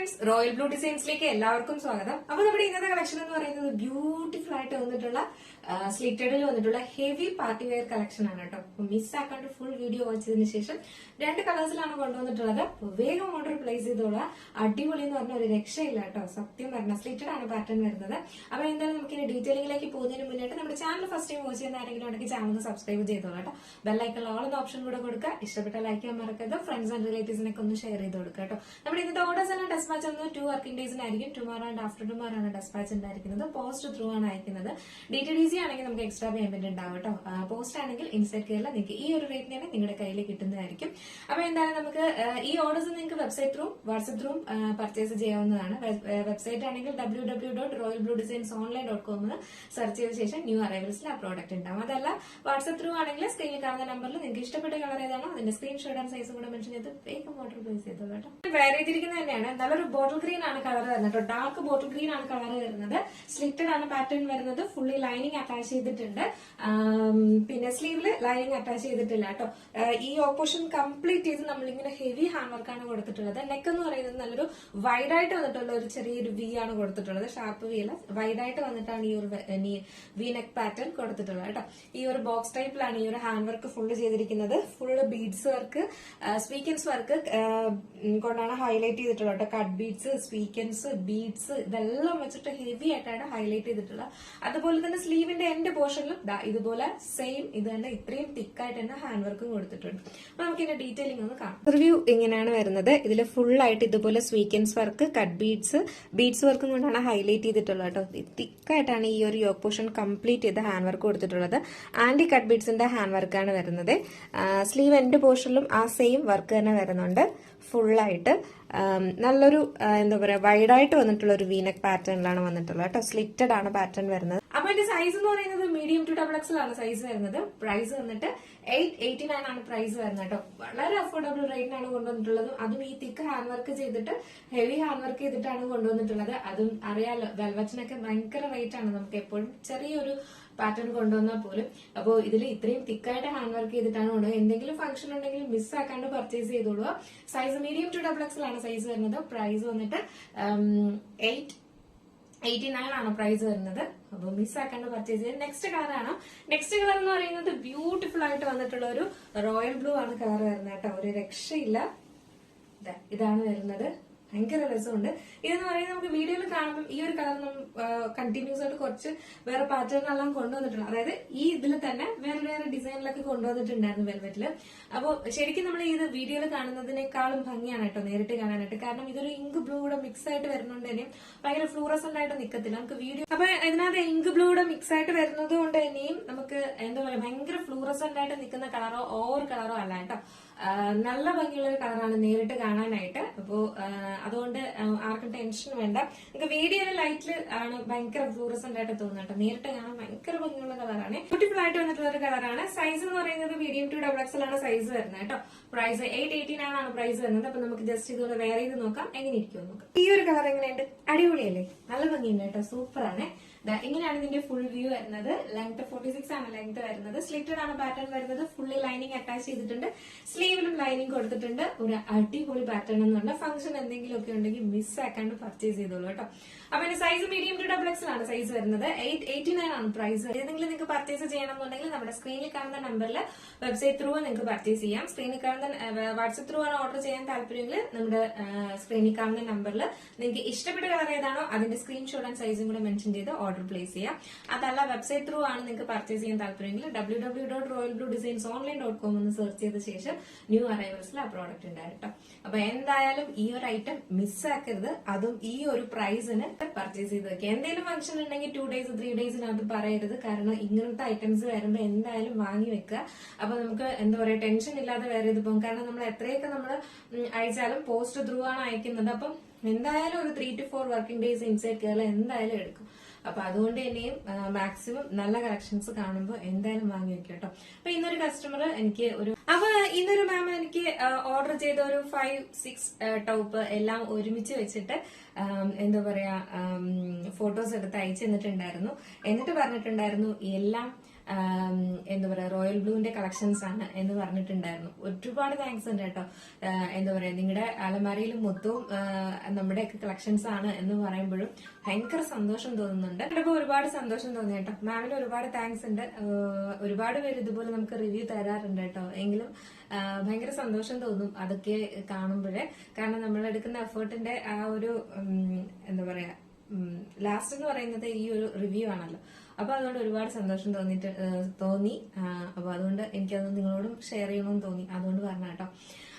Friends, royal blue ഡിസൈൻസിലേക്ക് എല്ലാവർക്കും സ്വാഗതം. അപ്പൊ നമ്മുടെ ഇന്നത്തെ കളക്ഷൻ എന്ന് പറയുന്നത് ബ്യൂട്ടിഫുൾ ആയിട്ട് വന്നിട്ടുള്ള സ്ലിറ്റഡിൽ വന്നിട്ടുള്ള ഹെവി പാർട്ടി വെയർ കളക്ഷൻ ആണ് കേട്ടോ. മിസ്സാക്കാണ്ട് ഫുൾ വീഡിയോ വാച്ച് ചെയ്തതിനു ശേഷം 2 കളേഴ്സിലാണ് കൊണ്ടുവന്നിട്ടുള്ളത്. വേഗം ഓർഡർ പ്ലേസ് ചെയ്തോളാം. അടിപൊളി എന്ന് പറഞ്ഞ ഒരു രക്ഷയില്ല കേട്ടോ. സത്യം പറഞ്ഞ സ്ലിറ്റഡ് ആണ് പാറ്റേൺ വരുന്നത്. അപ്പൊ എന്തായാലും നമുക്ക് ഇനി ഡീറ്റെയിലിംഗിലേക്ക് പോകുന്നതിന് മുന്നേറ്റ് നമ്മുടെ ചാനൽ ഫസ്റ്റ് ടൈം വാച്ച് ചെയ്യുന്ന ആരെങ്കിലും ഉണ്ടെങ്കിൽ ചാനൽ സബ്സ്ക്രൈബ് ചെയ്തോളാം കേട്ടോ. ബെല്ലൈക്കൺ ഓൾ എന്ന ഓപ്ഷൻ കൂടെ കൊടുക്കുക. ഇഷ്ടപ്പെട്ട ലൈക്ക് ചെയ്യാൻ മറക്കരുത്. ഫ്രണ്ട്സ് ആൻഡ് റിലേറ്റീവ്സിനൊക്കെ ഒന്ന് ഷെയർ ചെയ്ത് കൊടുക്കുക കേട്ടോ. നമ്മുടെ ഇന്നത്തെ ഓർഡേഴ്സ് എല്ലാം ഡെസ്പാച്ച് ആണ് 2 വർക്കിംഗ് ഡേയ്സിനായിരിക്കും. ടുമാറോ ആൻഡ് ആഫ്റ്റർ ടുമാറോ ആണ് ഡെസ്പാച്ച് ഉണ്ടായിരിക്കുന്നത്. പോസ്റ്റ് ത്രൂ ആണ് അയക്കുന്നത്. DTDC ആണെങ്കിൽ നമുക്ക് എക്സ്ട്രാ പേയ്മെന്റ് ഉണ്ടാവും കേട്ടോ. പോസ്റ്റ് ആണെങ്കിൽ ഇൻസൈഡ് കേരള നിങ്ങൾക്ക് ഈ ഒരു റേറ്റിന് തന്നെ നിങ്ങളുടെ കയ്യിൽ കിട്ടുന്നതായിരിക്കും. അപ്പൊ എന്തായാലും നമുക്ക് ഈ ഓർഡേഴ്സ് നിങ്ങൾക്ക് website through WhatsApp through purchase ചെയ്യാവുന്നതാണ്. വെബ്സൈറ്റ് ആണെങ്കിൽ www.royalbluedesignsonline.com സെർച്ച് ചെയ്ത ശേഷം ന്യൂ അറൈവൽസിൽ ആ പ്രോഡക്റ്റ് ഉണ്ടാവും. അതല്ല വാട്സ്ആപ്പ് ത്രൂ ആണെങ്കിൽ സ്ക്രീനിൽ കാണുന്ന നമ്പറിൽ നിങ്ങൾക്ക് ഇഷ്ടപ്പെട്ട കളർ ഏതാണോ അതിന്റെ സ്ക്രീൻഷോട്ട് ആൻഡ് സൈസും കൂടെ മെൻഷൻ ചെയ്ത് വേഗം ഓർഡർ പ്ലേസ് ചെയ്തോളൂ കേട്ടോ. വേറെ ചെയ്തിരിക്കുന്നത് തന്നെയാണ്. നല്ലൊരു ബോട്ടിൽ ഗ്രീൻ ആണ് കളർ വരുന്നത് കേട്ടോ. ഡാർക്ക് ബോട്ടിൽ ഗ്രീൻ ആണ് കളർ വരുന്നത്. സ്ലിറ്റഡ് ആണ് പാറ്റേൺ വരുന്നത്. ഫുള്ളി ലൈനിങ് അറ്റാച്ച് ചെയ്തിട്ടുണ്ട്. പിന്നെ സ്ലീവില് ലൈനിങ് അറ്റാച്ച് ചെയ്തിട്ടില്ല കേട്ടോ. ഈ ഓപ്പോഷൻ കംപ്ലീറ്റ് ചെയ്ത് നമ്മളിങ്ങനെ ഹെവി ഹാൻഡ് വർക്കാണ് കൊടുത്തിട്ടുള്ളത്. നെക്ക് എന്ന് പറയുന്നത് നല്ലൊരു വൈഡ് ആയിട്ട് വന്നിട്ടുള്ള ഒരു ചെറിയൊരു വി ആണ് കൊടുത്തിട്ടുള്ളത്. ഷാർപ്പ് വി അല്ല, വൈഡ് ആയിട്ട് വന്നിട്ടാണ് ഈ ഒരു വി നെക്ക് പാറ്റേൺ കൊടുത്തിട്ടുള്ളത് കേട്ടോ. ഈ ഒരു ബോക്സ് ടൈപ്പിലാണ് ഈ ഒരു ഹാൻഡ് വർക്ക് ഫുള്ള് ചെയ്തിരിക്കുന്നത്. Full beads work, sequins work കൊണ്ടാണ് ഹൈലൈറ്റ് ചെയ്തിട്ടുള്ളത് കേട്ടോ. കട്ട് ബീഡ്സ്, സ്വീക്കൻസ്, ബീഡ്സ് ഇതെല്ലാം വെച്ചിട്ട് ഹെവി ആയിട്ടാണ് ഹൈലൈറ്റ് ചെയ്തിട്ടുള്ളത്. അതുപോലെ തന്നെ സ്ലീവിന്റെ എൻഡ് പോർഷനിലും ഇതുപോലെ സെയിം ഇത് തന്നെ ഇത്രയും തിക്കായിട്ട് തന്നെ ഹാൻഡ് വർക്കും കൊടുത്തിട്ടുണ്ട്. അപ്പൊ നമുക്ക് ഇതിന്റെ ഡീറ്റെയിലിംഗ് ഒന്ന് കാണാം. റിവ്യൂ ഇങ്ങനെയാണ് വരുന്നത്. ഇതിൽ ഫുൾ ആയിട്ട് ഇതുപോലെ സ്വീക്കൻസ് വർക്ക്, കട്ട് ബീഡ്സ് വർക്കും കൊണ്ടാണ് ഹൈലൈറ്റ് ചെയ്തിട്ടുള്ളത് കേട്ടോ. തിക്കായിട്ടാണ് ഈ ഒരു യോക്ക് പോർഷൻ കംപ്ലീറ്റ് ചെയ്ത് ഹാൻഡ് വർക്ക് കൊടുത്തിട്ടുള്ളത്. ആന്റി കട്ട് ബീഡ്സിന്റെ ഹാൻഡ് വർക്കാണ് വരുന്നത്. സ്ലീവ് എൻഡ് പോർഷനിലും ആ സെയിം വർക്ക് തന്നെ വരുന്നുണ്ട്. ഫുള്ളായിട്ട് നല്ലൊരു എന്താ പറയാ വൈഡായിട്ട് വന്നിട്ടുള്ള ഒരു വീനക്ക് പാറ്റേണിലാണ് വന്നിട്ടുള്ളത് കേട്ടോ. സ്ലിറ്റഡ് ആണ് പാറ്റേൺ വരുന്നത്. അപ്പൊ എന്റെ സൈസ് എന്ന് പറയുന്നത് മീഡിയം ടു XXL ആണ് സൈസ് വരുന്നത്. പ്രൈസ് വന്നിട്ട് 889 ആണ് പ്രൈസ് വരുന്നത് കേട്ടോ. വളരെ അഫോർഡബിൾ റേറ്റിനാണ് കൊണ്ടുവന്നിട്ടുള്ളത്. അതും ഈ തിക്ക് ഹാൻഡ് വർക്ക് ചെയ്തിട്ട് ഹെവി ഹാൻഡ് വർക്ക് ചെയ്തിട്ടാണ് കൊണ്ടുവന്നിട്ടുള്ളത്. അതും അറിയാലോ, വെൽവറ്റിനൊക്കെ ഭയങ്കര റേറ്റ് ആണ് നമുക്ക് എപ്പോഴും ചെറിയൊരു പാറ്റേൺ കൊണ്ടുവന്നാൽ പോലും. അപ്പോൾ ഇതിൽ ഇത്രയും തിക്കായിട്ട് ഹാൻഡ് വർക്ക് ചെയ്തിട്ടാണ് കൊണ്ടുപോകുന്നത്. എന്തെങ്കിലും ഫംഗ്ഷൻ ഉണ്ടെങ്കിൽ മിസ് ആക്കാണ്ട് പർച്ചേസ് ചെയ്തോളുക. സൈസ് മീഡിയം ടു XXL ആണ് സൈസ് വരുന്നത്. പ്രൈസ് വന്നിട്ട് 889 ആണ് പ്രൈസ് വരുന്നത്. അപ്പൊ മിസ് ആക്കാണ്ട് പർച്ചേസ് ചെയ്യാം. നെക്സ്റ്റ് കളറാണ്. നെക്സ്റ്റ് കളർ എന്ന് പറയുന്നത് ബ്യൂട്ടിഫുൾ ആയിട്ട് വന്നിട്ടുള്ള ഒരു റോയൽ ബ്ലൂ ആണ് കളർ വരുന്നത് കേട്ടോ. ഒരു രക്ഷയില്ല. ഇതാണ് വരുന്നത്. ഭയങ്കര രസമുണ്ട്. ഇതെന്ന് പറയുന്നത് നമുക്ക് വീഡിയോയിൽ കാണുമ്പോൾ ഈ ഒരു കളർ കണ്ടിന്യൂസ് ആയിട്ട് കുറച്ച് വേറെ പാറ്റേണെല്ലാം കൊണ്ടുവന്നിട്ടുണ്ട്. അതായത് ഈ ഇതിൽ തന്നെ വേറെ വേറെ ഡിസൈനിലൊക്കെ കൊണ്ടുവന്നിട്ടുണ്ടായിരുന്നു വെൽവെറ്റില്. അപ്പോൾ ശരിക്കും നമ്മൾ ഇത് വീഡിയോയിൽ കാണുന്നതിനേക്കാളും ഭംഗിയാണ് കേട്ടോ നേരിട്ട് കാണാനായിട്ട്. കാരണം ഇതൊരു ഇങ്ക് ബ്ലൂ കൂടെ മിക്സ് ആയിട്ട് വരുന്നതുകൊണ്ട് തന്നെ ഭയങ്കര ഫ്ലൂറസന്റ് ആയിട്ട് നിൽക്കത്തില്ല നമുക്ക് വീഡിയോ. അപ്പൊ ഇതിനകത്ത് ഇങ്ക് ബ്ലൂ കൂടെ മിക്സ് ആയിട്ട് വരുന്നത് കൊണ്ട് തന്നെയും നമുക്ക് എന്താ പറയുക ഭയങ്കര ഫ്ലൂറസന്റ് ആയിട്ട് നിൽക്കുന്ന കളറോ ഓവർ കളറോ അല്ല കേട്ടോ. നല്ല ഭംഗിയുള്ള ഒരു കളറാണ് നേരിട്ട് കാണാനായിട്ട്. അപ്പോ അതുകൊണ്ട് ആർക്കും ടെൻഷൻ വേണ്ട. നമുക്ക് വീഡിയോയിലെ ലൈറ്റിൽ ആണ് ഭയങ്കര ഫ്ലൂറസന്റ് ആയിട്ട് തോന്നുന്നുണ്ട്. നേരിട്ട് കാണാൻ ഭയങ്കര ഭംഗിയുള്ള കളറാണ്. ബ്യൂട്ടിഫുൾ ആയിട്ട് വന്നിട്ടുള്ള ഒരു കളറാണ്. സൈസ് എന്ന് പറയുന്നത് മീഡിയം ടു XXL ആണ് സൈസ് വരുന്നത് കേട്ടോ. പ്രൈസ് 889 ആണ് പ്രൈസ് വരുന്നത്. അപ്പൊ നമുക്ക് ജസ്റ്റ് ഇതുപോലെ വെയർ ചെയ്ത് നോക്കാം എങ്ങനെ ഇരിക്കും നോക്കാം. ഈ ഒരു കളർ എങ്ങനെയുണ്ട്? അടിപൊളിയല്ലേ? നല്ല ഭംഗിയുണ്ട് കേട്ടോ. സൂപ്പർ ആണ്. ഇങ്ങനെയാണ് ഇതിന്റെ ഫുൾ വ്യൂ വരുന്നത്. ലെങ്ത് 46 ആണ് ലെങ്ത് വരുന്നത്. സ്ലിറ്റഡ് ആണ് പാറ്റേൺ വരുന്നത്. ഫുള്ളി ലൈനിങ് അറ്റാച്ച് ചെയ്തിട്ടുണ്ട്. സ്ലീവിലും ലൈനിങ് കൊടുത്തിട്ടുണ്ട്. ഒരു അടിപൊളി പാറ്റേൺ എന്നുണ്ട്. ഫംഗ്ഷൻ എന്തെങ്കിലും ഒക്കെ ഉണ്ടെങ്കിൽ മിസ് ആക്കാണ്ട് പർച്ചേസ് ചെയ്തോളൂ കേട്ടോ. അപ്പൊ എന്റെ സൈസ് മീഡിയം ടു XXL ആണ് സൈസ് വരുന്നത്. 889 ആണ് പ്രൈസ്. ഏതെങ്കിലും നിങ്ങൾക്ക് പർച്ചേസ് ചെയ്യണമെന്നുണ്ടെങ്കിൽ നമ്മുടെ സ്ക്രീനിൽ കാണുന്ന നമ്പറിൽ വെബ്സൈറ്റ് ത്രൂ നിങ്ങൾക്ക് പർച്ചേസ് ചെയ്യാം. സ്ക്രീനിൽ കാണുന്ന വാട്സ്ആപ്പ് ത്രൂ ആണ് ഓർഡർ ചെയ്യാൻ താല്പര്യമെങ്കിൽ നമ്മുടെ സ്ക്രീനിൽ കാണുന്ന നമ്പറിൽ നിങ്ങൾക്ക് ഇഷ്ടപ്പെട്ട കളർ ഏതാണോ അതിന്റെ സ്ക്രീൻഷോട്ട് ആൻഡ് സൈസും കൂടെ മെൻഷൻ ചെയ്ത് ഓർഡർ പ്ലേസ് ചെയ്യാം. അതല്ല വെബ്സൈറ്റ് ത്രൂ ആണ് നിങ്ങൾക്ക് പർച്ചേസ് ചെയ്യാൻ താല്പര്യമെങ്കിൽ www.royalbluedesignsonline.com എന്ന് സെർച്ച് ചെയ്ത ശേഷം ന്യൂ അറൈവൽസിൽ ആ പ്രോഡക്റ്റ് ഉണ്ടാവും കേട്ടോ. അപ്പൊ എന്തായാലും ഈ ഒരു ഐറ്റം മിസ്സാക്കരുത്. അതും ഈ ഒരു പ്രൈസിന് പർച്ചേസ് ചെയ്ത് വെക്കുക. എന്തെങ്കിലും ഫംഗ്ഷൻ ഉണ്ടെങ്കിൽ 2 days 3 daysനകത്ത് പറയരുത്. കാരണം ഇങ്ങനത്തെ ഐറ്റംസ് വരുമ്പോൾ എന്തായാലും വാങ്ങി വെക്കുക. അപ്പൊ നമുക്ക് എന്താ പറയാ ടെൻഷൻ ഇല്ലാതെ വേറെ ഇത് പോകും. കാരണം നമ്മൾ എത്രയൊക്കെ നമ്മൾ അയച്ചാലും പോസ്റ്റ് ത്രൂ ആണ് അയക്കുന്നത്. അപ്പം എന്തായാലും ഒരു 3 to 4 working days inside Kerala എന്തായാലും എടുക്കും. അപ്പൊ അതുകൊണ്ട് തന്നെയും മാക്സിമം നല്ല കളക്ഷൻസ് കാണുമ്പോൾ എന്തായാലും വാങ്ങി വെക്കും കേട്ടോ. അപ്പൊ ഇന്നൊരു കസ്റ്റമർ എനിക്ക് ഇന്നൊരു മാം എനിക്ക് ഓർഡർ ചെയ്ത ഒരു 5-6 ടോപ്പ് എല്ലാം ഒരുമിച്ച് വെച്ചിട്ട് എന്താ പറയാ ഫോട്ടോസ് എടുത്ത് അയച്ചു തന്നിട്ടുണ്ടായിരുന്നു. എന്നിട്ട് പറഞ്ഞിട്ടുണ്ടായിരുന്നു എല്ലാം എന്താ പറയാ റോയൽ ബ്ലൂവിന്റെ കളക്ഷൻസ് ആണ് എന്ന് പറഞ്ഞിട്ടുണ്ടായിരുന്നു. ഒരുപാട് താങ്ക്സ് ഉണ്ട് കേട്ടോ. എന്താ പറയാ നിങ്ങളുടെ അലമാരയിൽ മൊത്തവും നമ്മുടെയൊക്കെ കളക്ഷൻസ് ആണ് എന്ന് പറയുമ്പോഴും ഭയങ്കര സന്തോഷം തോന്നുന്നുണ്ട്. കണ്ടപ്പോൾ ഒരുപാട് സന്തോഷം തോന്നി കേട്ടോ. മാമിന് ഒരുപാട് താങ്ക്സ് ഉണ്ട്. ഒരുപാട് പേര് ഇതുപോലെ നമുക്ക് റിവ്യൂ തരാറുണ്ട് കേട്ടോ. എങ്കിലും ഭയങ്കര സന്തോഷം തോന്നും അതൊക്കെ കാണുമ്പോഴേ. കാരണം നമ്മൾ എടുക്കുന്ന എഫേർട്ടിന്റെ ആ ഒരു എന്താ പറയാ ലാസ്റ്റ് എന്ന് പറയുന്നത് ഈ ഒരു റിവ്യൂ ആണല്ലോ. അപ്പൊ അതുകൊണ്ട് ഒരുപാട് സന്തോഷം തോന്നി. അപ്പൊ അതുകൊണ്ട് എനിക്കത് നിങ്ങളോടും ഷെയർ ചെയ്യണമെന്ന് തോന്നി. അതുകൊണ്ട് പറഞ്ഞ കേട്ടോ.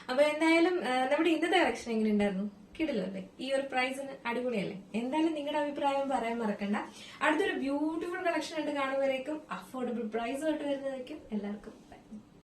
അപ്പൊ എന്തായാലും നമ്മുടെ ഇന്നത്തെ കളക്ഷൻ എങ്ങനെ ഉണ്ടായിരുന്നു? കിടിലോ അല്ലേ? ഈ ഒരു പ്രൈസിന് അടിപൊളിയല്ലേ? എന്തായാലും നിങ്ങളുടെ അഭിപ്രായം പറയാൻ മറക്കണ്ട. അടുത്തൊരു ബ്യൂട്ടിഫുൾ കളക്ഷൻ ആയിട്ട് കാണുമ്പോഴേക്കും അഫോർഡബിൾ പ്രൈസുമായിട്ട് വരുന്നതായിരിക്കും. എല്ലാവർക്കും